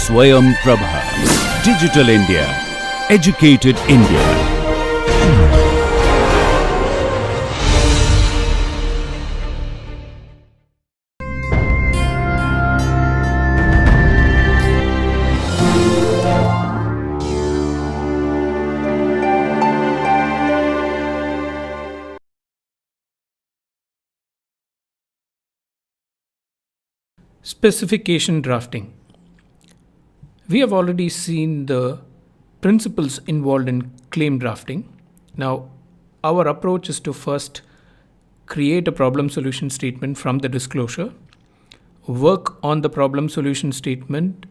Swayam Prabha. Digital India. Educated India. Specification drafting. We have already seen the principles involved in claim drafting. Now, our approach is to first create a problem solution statement from the disclosure, work on the problem solution statement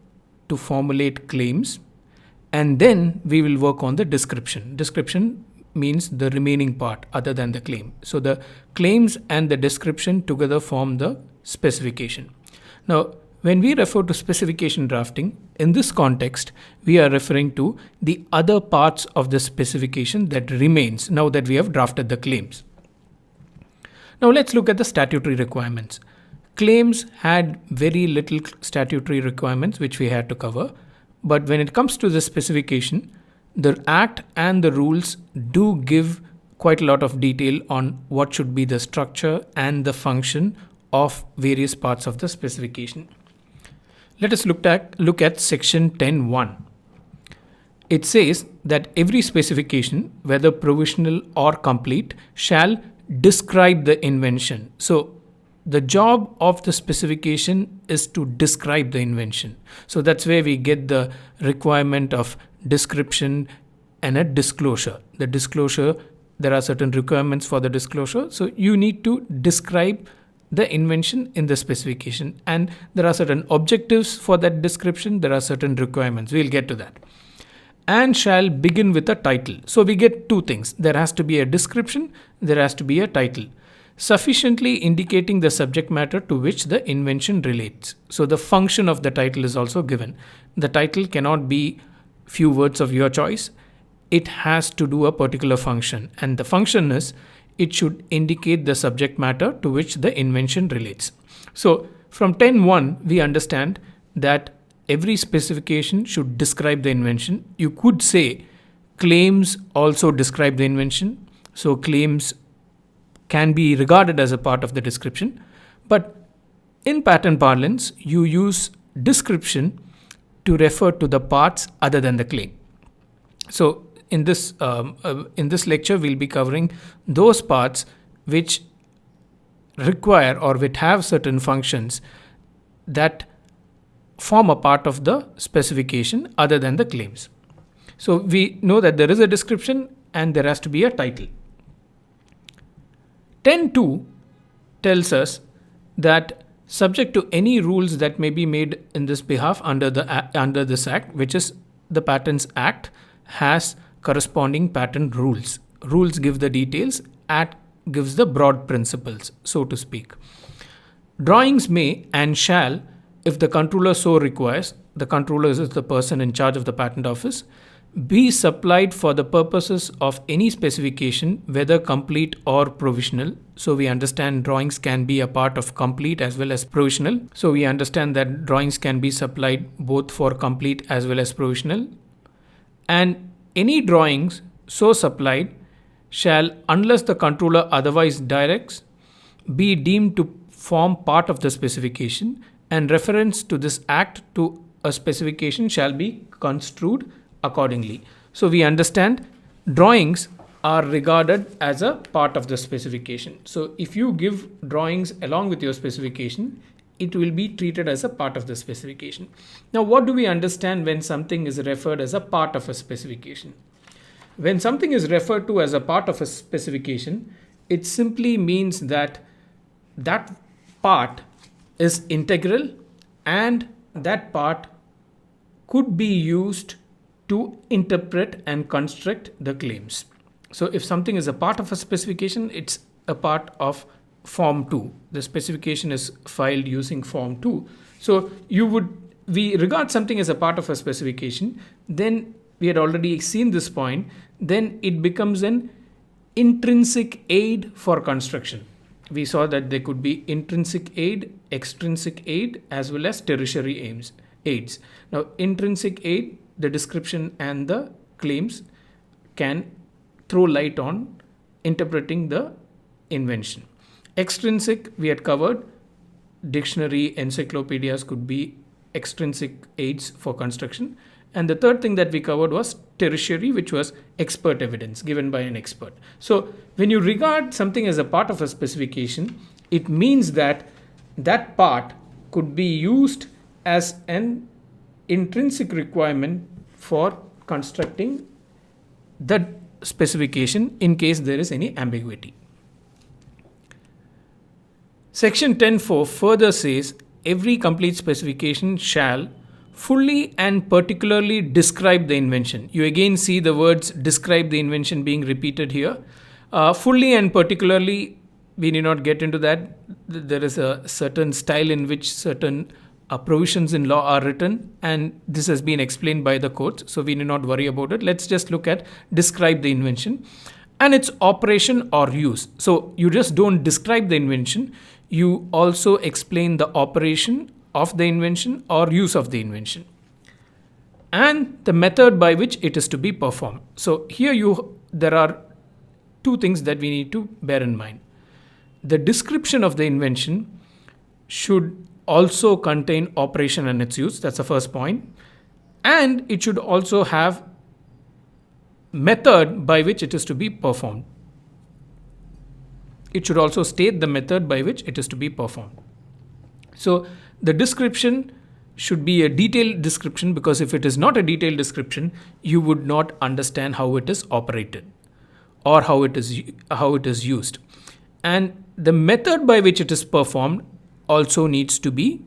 to formulate claims, and then we will work on the description. Description means the remaining part other than the claim. So the claims and the description together form the specification. Now, when we refer to specification drafting, in this context, we are referring to the other parts of the specification that remains now that we have drafted the claims. Now, let's look at the statutory requirements. Claims had very little statutory requirements which we had to cover, but when it comes to the specification, the Act and the rules do give quite a lot of detail on what should be the structure and the function of various parts of the specification. Let us look at section 10.1. It says that every specification, whether provisional or complete, shall describe the invention. So the job of the specification is to describe the invention. So that's where we get the requirement of description and a disclosure. The disclosure, there are certain requirements for the disclosure. So you need to describe the invention in the specification, and there are certain objectives for that description, there are certain requirements. We'll get to that. And shall begin with a title. So we get two things. There has to be a description, there has to be a title, sufficiently indicating the subject matter to which the invention relates. So the function of the title is also given. The title cannot be few words of your choice. It has to do a particular function, and the function is it should indicate the subject matter to which the invention relates. So from 10.1, we understand that every specification should describe the invention. You could say claims also describe the invention. So claims can be regarded as a part of the description. But in patent parlance, you use description to refer to the parts other than the claim. So in this lecture, we'll be covering those parts which require or which have certain functions that form a part of the specification other than the claims. So we know that there is a description and there has to be a title. 10.2 tells us that subject to any rules that may be made in this behalf under this Act, which is the Patents Act, has corresponding patent rules. Rules give the details, Act gives the broad principles, so to speak. Drawings may and shall, if the controller so requires, the controller is the person in charge of the patent office, be supplied for the purposes of any specification, whether complete or provisional. So we understand drawings can be a part of complete as well as provisional. So we understand that drawings can be supplied both for complete as well as provisional. And any drawings so supplied shall, unless the controller otherwise directs, be deemed to form part of the specification, and reference to this Act to a specification shall be construed accordingly. So we understand drawings are regarded as a part of the specification. So if you give drawings along with your specification, it will be treated as a part of the specification. Now, what do we understand when something is referred as a part of a specification? When something is referred to as a part of a specification, it simply means that that part is integral and that part could be used to interpret and construct the claims. So if something is a part of a specification, it's a part of Form 2. The specification is filed using Form 2. So we regard something as a part of a specification, then we had already seen this point, then it becomes an intrinsic aid for construction. We saw that there could be intrinsic aid, extrinsic aid, as well as tertiary aids. Now, intrinsic aid, the description and the claims can throw light on interpreting the invention. Extrinsic, we had covered. Dictionary, encyclopedias could be extrinsic aids for construction. And the third thing that we covered was tertiary, which was expert evidence given by an expert. So when you regard something as a part of a specification, it means that that part could be used as an intrinsic requirement for constructing the specification in case there is any ambiguity. Section 10.4 further says every complete specification shall fully and particularly describe the invention. You again see the words describe the invention being repeated here. Fully and particularly, we need not get into that. There is a certain style in which certain provisions in law are written, and this has been explained by the courts, so we need not worry about it. Let's just look at describe the invention and its operation or use. So you just don't describe the invention, you also explain the operation of the invention or use of the invention and the method by which it is to be performed. So here there are two things that we need to bear in mind. The description of the invention should also contain operation and its use. That's the first point. And it should also have method by which it is to be performed. It should also state the method by which it is to be performed. So the description should be a detailed description, because if it is not a detailed description, you would not understand how it is operated or how it is used. And the method by which it is performed also needs to be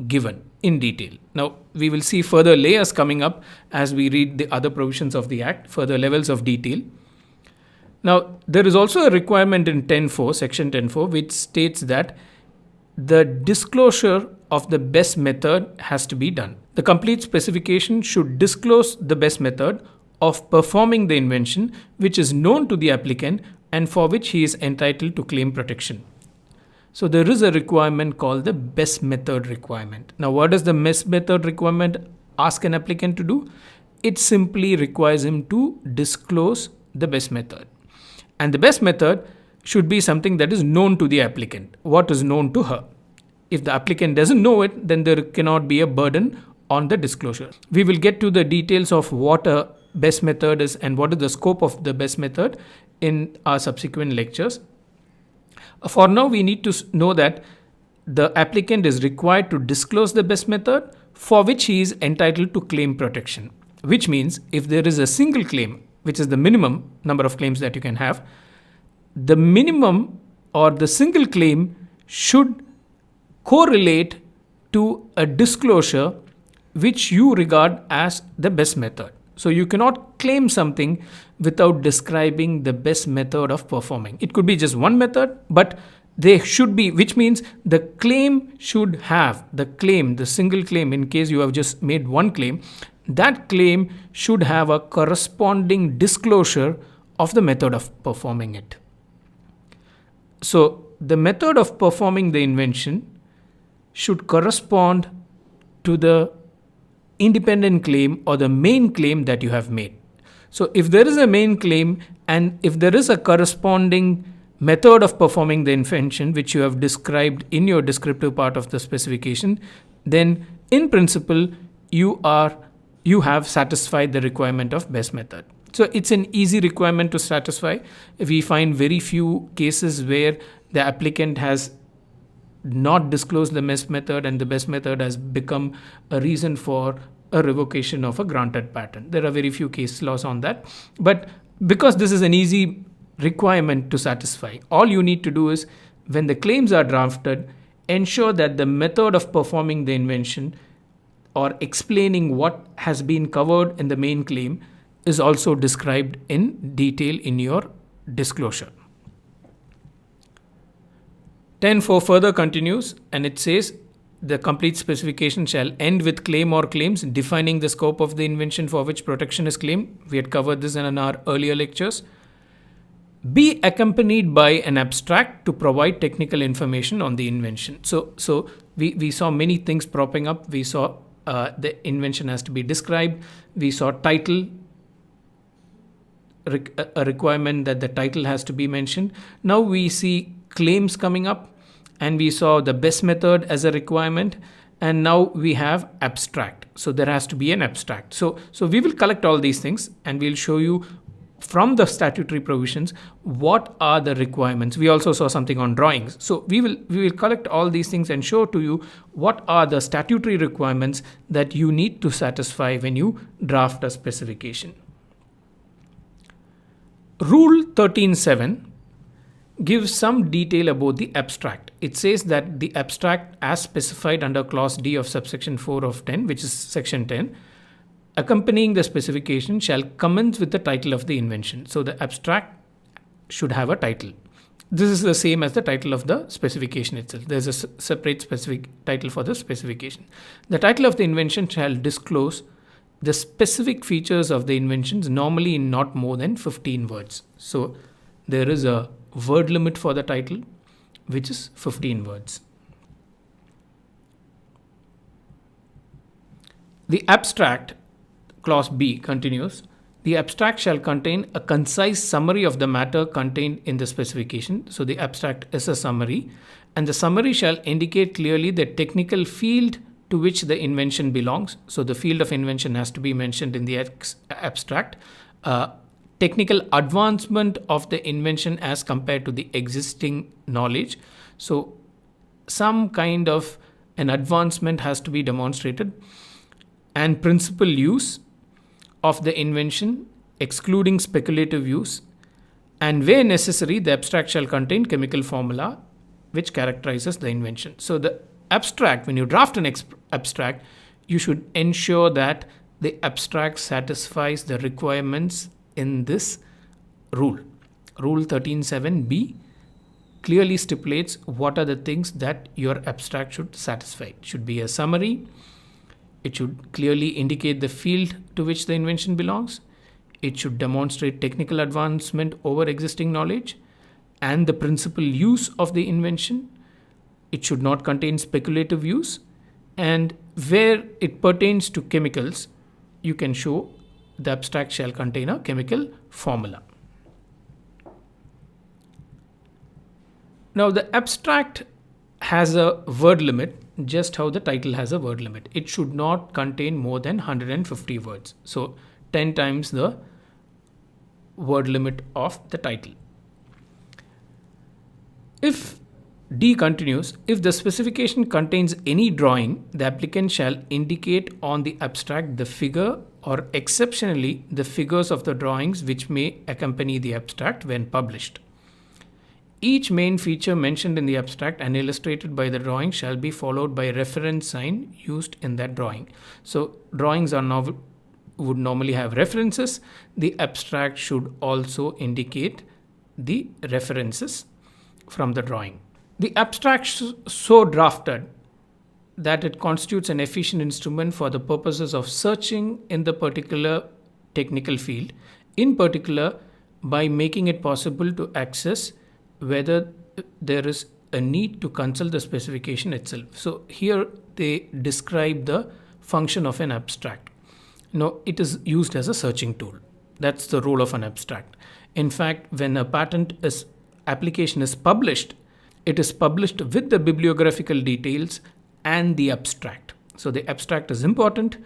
given in detail. Now, we will see further layers coming up as we read the other provisions of the Act, further levels of detail. Now, there is also a requirement in 10.4, section 10.4, which states that the disclosure of the best method has to be done. The complete specification should disclose the best method of performing the invention which is known to the applicant and for which he is entitled to claim protection. So there is a requirement called the best method requirement. Now, what does the best method requirement ask an applicant to do? It simply requires him to disclose the best method. And the best method should be something that is known to the applicant. What is known to her? If the applicant doesn't know it, then there cannot be a burden on the disclosure. We will get to the details of what a best method is and what is the scope of the best method in our subsequent lectures. For now, we need to know that the applicant is required to disclose the best method for which he is entitled to claim protection. Which means if there is a single claim, which is the minimum number of claims that you can have, the minimum or the single claim should correlate to a disclosure which you regard as the best method. So you cannot claim something without describing the best method of performing. It could be just one method, but they should be, which means the claim should have, the single claim, in case you have just made one claim, that claim should have a corresponding disclosure of the method of performing it. So the method of performing the invention should correspond to the independent claim or the main claim that you have made. So if there is a main claim and if there is a corresponding method of performing the invention which you have described in your descriptive part of the specification, then in principle you have satisfied the requirement of best method. So it's an easy requirement to satisfy. We find very few cases where the applicant has not disclosed the best method and the best method has become a reason for a revocation of a granted patent. There are very few case laws on that. But because this is an easy requirement to satisfy, all you need to do is, when the claims are drafted, ensure that the method of performing the invention or explaining what has been covered in the main claim is also described in detail in your disclosure. 10.4 further continues and it says the complete specification shall end with claim or claims defining the scope of the invention for which protection is claimed. We had covered this in our earlier lectures. Be accompanied by an abstract to provide technical information on the invention. So we saw many things propping up. We saw the invention has to be described. We saw title, a requirement that the title has to be mentioned. Now we see claims coming up, and we saw the best method as a requirement, and now we have abstract. So there has to be an abstract. So we will collect all these things, and we'll show you from the statutory provisions what are the requirements. We also saw something on drawings. So we will collect all these things and show to you what are the statutory requirements that you need to satisfy when you draft a specification. Rule 13.7 gives some detail about the abstract. It says that the abstract, as specified under clause D of subsection 4 of 10, which is section 10, accompanying the specification shall commence with the title of the invention. So the abstract should have a title. This is the same as the title of the specification itself. There's a separate specific title for the specification. The title of the invention shall disclose the specific features of the inventions, normally in not more than 15 words. So there is a word limit for the title, which is 15 words. The abstract, clause B, continues. The abstract shall contain a concise summary of the matter contained in the specification. So the abstract is a summary, and the summary shall indicate clearly the technical field to which the invention belongs. So the field of invention has to be mentioned in the abstract. Technical advancement of the invention as compared to the existing knowledge. So some kind of an advancement has to be demonstrated. And principal use of the invention, excluding speculative use. And where necessary, the abstract shall contain chemical formula which characterizes the invention. So the abstract, when you draft an abstract, you should ensure that the abstract satisfies the requirements in this rule. Rule 13.7b clearly stipulates what are the things that your abstract should satisfy. It should be a summary. It should clearly indicate the field to which the invention belongs. It should demonstrate technical advancement over existing knowledge and the principal use of the invention. It should not contain speculative use, and where it pertains to chemicals, you can show the abstract shall contain a chemical formula. Now the abstract has a word limit, just how the title has a word limit. It should not contain more than 150 words. So 10 times the word limit of the title. If D continues, if the specification contains any drawing, the applicant shall indicate on the abstract the figure or exceptionally the figures of the drawings which may accompany the abstract when published. Each main feature mentioned in the abstract and illustrated by the drawing shall be followed by a reference sign used in that drawing. So drawings would normally have references. The abstract should also indicate the references from the drawing. The abstract so drafted that it constitutes an efficient instrument for the purposes of searching in the particular technical field, in particular by making it possible to access whether there is a need to consult the specification itself. So here they describe the function of an abstract. Now it is used as a searching tool. That's the role of an abstract. In fact, when a patent application is published, it is published with the bibliographical details and the abstract. So the abstract is important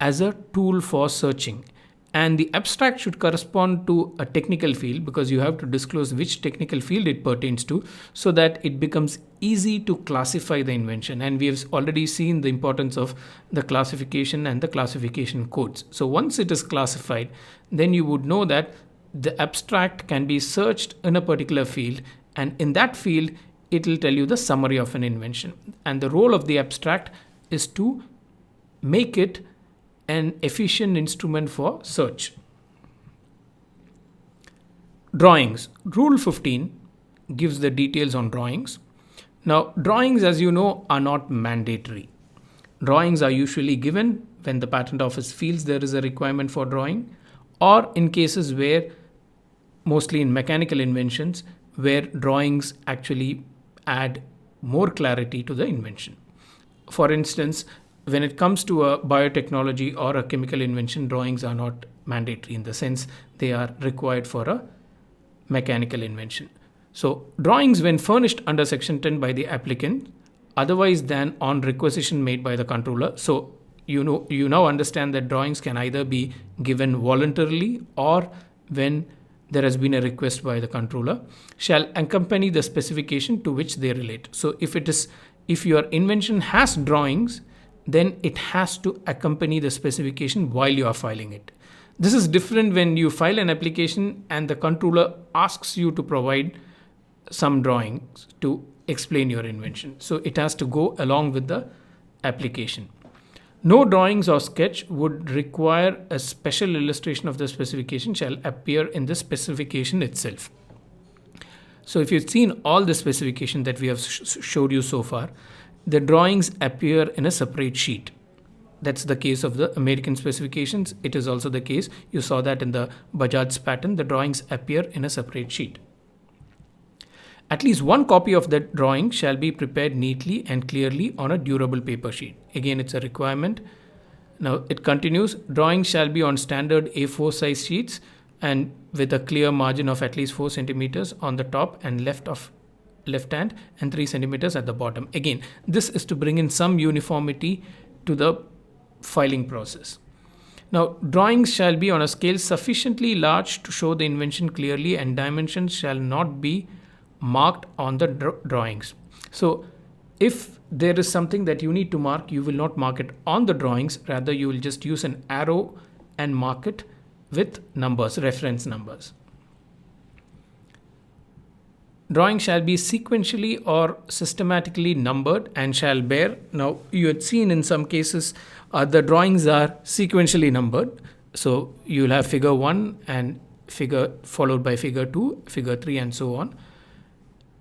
as a tool for searching. And the abstract should correspond to a technical field because you have to disclose which technical field it pertains to so that it becomes easy to classify the invention. And we have already seen the importance of the classification and the classification codes. So once it is classified, then you would know that the abstract can be searched in a particular field, and in that field, it will tell you the summary of an invention. And the role of the abstract is to make it an efficient instrument for search. Drawings. Rule 15 gives the details on drawings. Now, drawings, as you know, are not mandatory. Drawings are usually given when the patent office feels there is a requirement for drawing, or in cases where, mostly in mechanical inventions, where drawings actually add more clarity to the invention. For instance, when it comes to a biotechnology or a chemical invention, drawings are not mandatory in the sense they are required for a mechanical invention. So drawings, when furnished under section 10 by the applicant, otherwise than on requisition made by the controller. So you now understand that drawings can either be given voluntarily or when there has been a request by the controller, shall accompany the specification to which they relate. So if your invention has drawings, then it has to accompany the specification while you are filing it. This is different when you file an application and the controller asks you to provide some drawings to explain your invention. So it has to go along with the application. No drawings or sketch would require a special illustration of the specification shall appear in the specification itself. So if you've seen all the specification that we have showed you so far, the drawings appear in a separate sheet. That's the case of the American specifications. It is also the case. You saw that in the Bajaj's patent, the drawings appear in a separate sheet. At least one copy of that drawing shall be prepared neatly and clearly on a durable paper sheet. Again, it's a requirement. Now it continues. Drawings shall be on standard A4 size sheets and with a clear margin of at least 4 centimeters on the top and left hand and 3 centimeters at the bottom. Again, this is to bring in some uniformity to the filing process. Now, drawings shall be on a scale sufficiently large to show the invention clearly, and dimensions shall not be marked on the drawings. So if there is something that you need to mark, you will not mark it on the drawings, rather you will just use an arrow and mark it with numbers, reference numbers. Drawings shall be sequentially or systematically numbered and shall bear. Now you had seen in some cases the drawings are sequentially numbered. So you will have figure 1 and figure followed by figure 2, figure 3 and so on.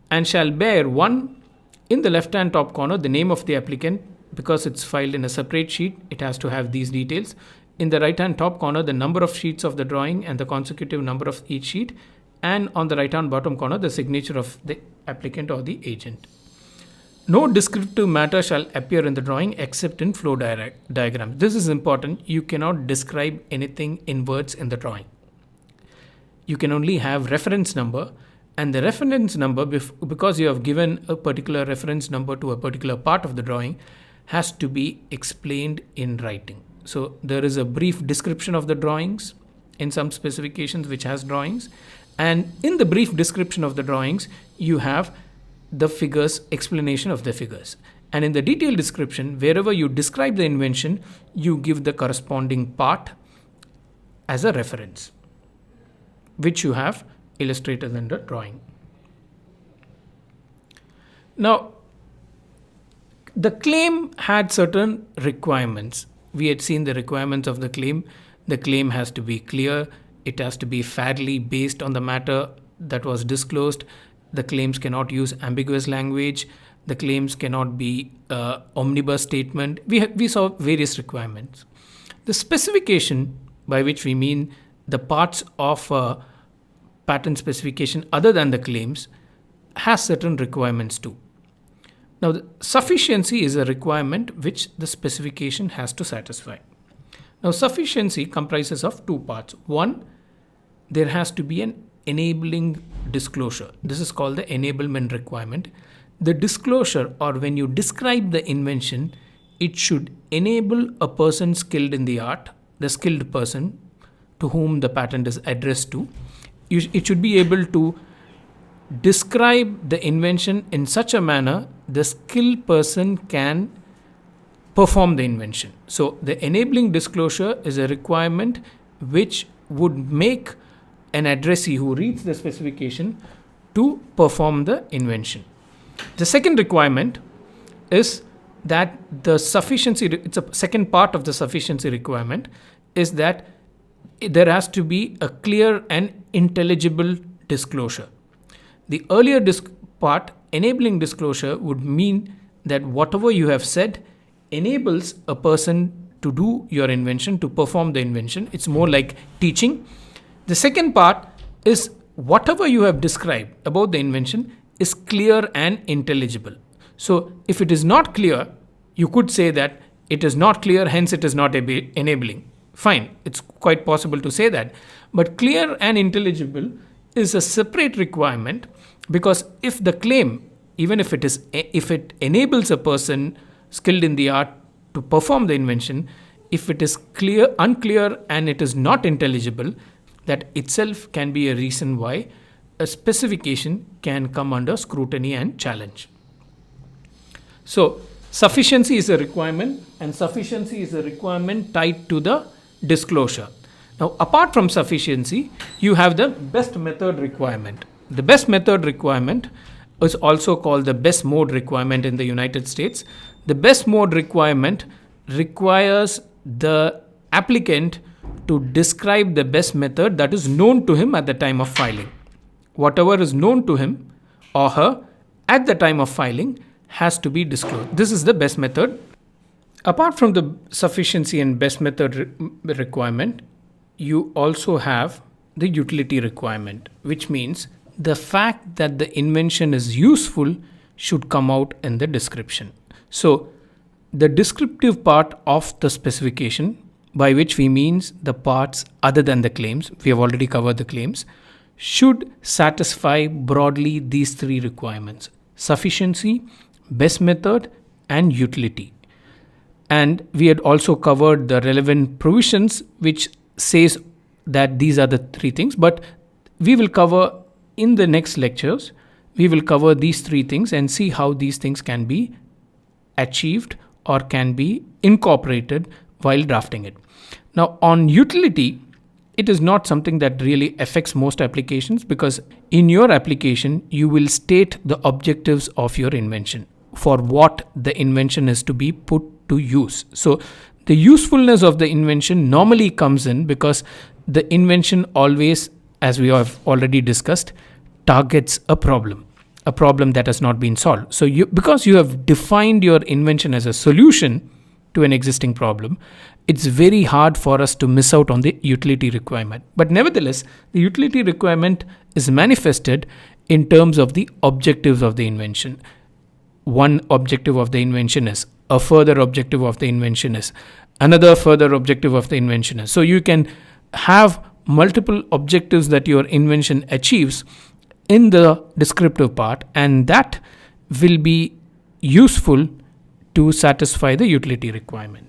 And shall bear 1 in the left hand top corner the name of the applicant, because it's filed in a separate sheet, it has to have these details. In the right hand top corner the number of sheets of the drawing and the consecutive number of each sheet, and on the right hand bottom corner the signature of the applicant or the agent. No descriptive matter shall appear in the drawing except in flow diagram. This is important. You cannot describe anything in words in the drawing. You can only have reference number, and the reference number, because you have given a particular reference number to a particular part of the drawing, has to be explained in writing. So there is a brief description of the drawings in some specifications which has drawings, and in the brief description of the drawings you have the figures, explanation of the figures, and in the detailed description, wherever you describe the invention, you give the corresponding part as a reference, which you have illustrated in the drawing. Now, the claim had certain requirements. We had seen the requirements of the claim. The claim has to be clear. It has to be fairly based on the matter that was disclosed. The claims cannot use ambiguous language. The claims cannot be omnibus statement. We saw various requirements. The specification, by which we mean the parts of a patent specification other than the claims, has certain requirements too. Now, the sufficiency is a requirement which the specification has to satisfy. Now, sufficiency comprises of two parts. One, there has to be an enabling disclosure. This is called the enablement requirement. The disclosure, or when you describe the invention, it should enable a person skilled in the art, the skilled person to whom the patent is addressed to. It should be able to describe the invention in such a manner the skilled person can perform the invention. So the enabling disclosure is a requirement which would make an addressee who reads the specification to perform the invention. The second requirement is that the sufficiency, it's a second part of the sufficiency requirement, is that there has to be a clear and intelligible disclosure. The earlier part, enabling disclosure, would mean that whatever you have said enables a person to do your invention, to perform the invention. It's more like teaching. The second part is whatever you have described about the invention is clear and intelligible. So if it is not clear, you could say that It is not clear, hence it is not enabling. Fine, it's quite possible to say that. But clear and intelligible is a separate requirement, because if the claim, even if it enables a person skilled in the art to perform the invention, if it is unclear and it is not intelligible, that itself can be a reason why a specification can come under scrutiny and challenge. So sufficiency is a requirement, and sufficiency is a requirement tied to the disclosure. Now, apart from sufficiency, you have the best method requirement. The best method requirement is also called the best mode requirement in the United States. The best mode requirement requires the applicant to describe the best method that is known to him at the time of filing. Whatever is known to him or her at the time of filing has to be disclosed. This is the best method. Apart from the sufficiency and best method requirement, you also have the utility requirement, which means the fact that the invention is useful should come out in the description. So the descriptive part of the specification, by which we mean the parts other than the claims, we have already covered the claims, should satisfy broadly these three requirements: sufficiency, best method, and utility. And we had also covered the relevant provisions which says that these are the three things, but we will cover in the next lectures, we will cover these three things and see how these things can be achieved or can be incorporated while drafting it. Now, on utility, it is not something that really affects most applications, because in your application, you will state the objectives of your invention, for what the invention is to be put to use. So the usefulness of the invention normally comes in because the invention always, as we have already discussed, targets a problem that has not been solved. So because you have defined your invention as a solution to an existing problem, it's very hard for us to miss out on the utility requirement. But nevertheless, the utility requirement is manifested in terms of the objectives of the invention. One objective of the invention is, a further objective of the invention is, another further objective of the invention is. So you can have multiple objectives that your invention achieves in the descriptive part, and that will be useful to satisfy the utility requirement.